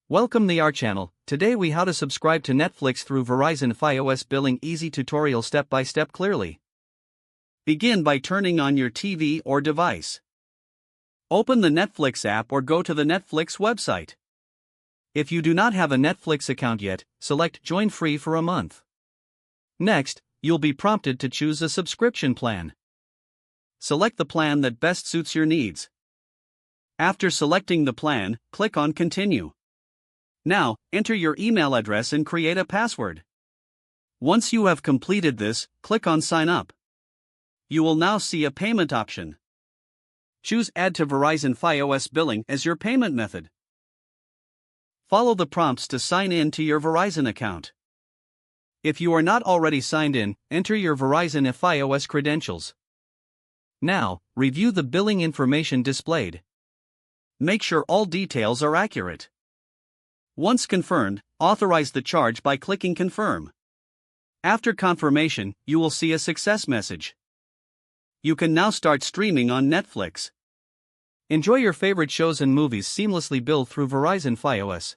Welcome to our channel. Today we how to subscribe to Netflix through Verizon Fios billing easy tutorial step by step clearly. Begin by turning on your TV or device. Open the Netflix app or go to the Netflix website. If you do not have a Netflix account yet, select Join Free for a month. Next, you'll be prompted to choose a subscription plan. Select the plan that best suits your needs. After selecting the plan, click on Continue. Now, enter your email address and create a password. Once you have completed this, click on Sign Up. You will now see a payment option. Choose Add to Verizon Fios billing as your payment method. Follow the prompts to sign in to your Verizon account. If you are not already signed in, enter your Verizon Fios credentials. Now, review the billing information displayed. Make sure all details are accurate. Once confirmed, authorize the charge by clicking Confirm. After confirmation, you will see a success message. You can now start streaming on Netflix. Enjoy your favorite shows and movies seamlessly billed through Verizon Fios.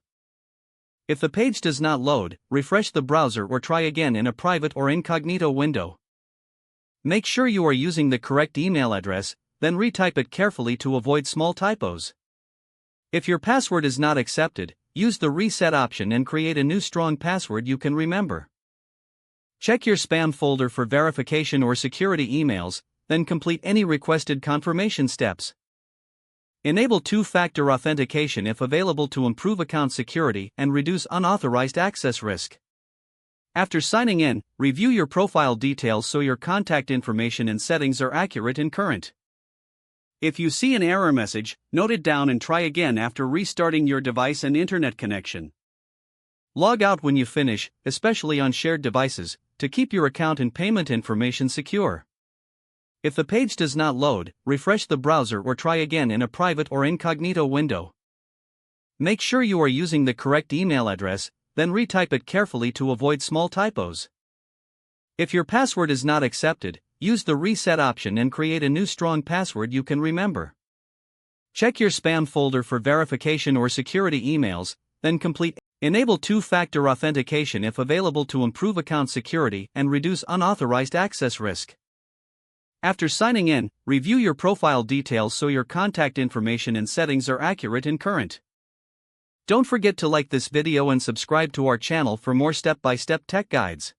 If the page does not load, refresh the browser or try again in a private or incognito window. Make sure you are using the correct email address, then retype it carefully to avoid small typos. If your password is not accepted, use the reset option and create a new strong password you can remember. Check your spam folder for verification or security emails, then complete any requested confirmation steps. Enable two-factor authentication if available to improve account security and reduce unauthorized access risk. After signing in, review your profile details so your contact information and settings are accurate and current. If you see an error message, note it down and try again after restarting your device and internet connection. Log out when you finish, especially on shared devices, to keep your account and payment information secure. If the page does not load, refresh the browser or try again in a private or incognito window. Make sure you are using the correct email address, then retype it carefully to avoid small typos. If your password is not accepted, use the reset option and create a new strong password you can remember. Check your spam folder for verification or security emails, then enable two-factor authentication if available to improve account security and reduce unauthorized access risk. After signing in, review your profile details so your contact information and settings are accurate and current. Don't forget to like this video and subscribe to our channel for more step-by-step tech guides.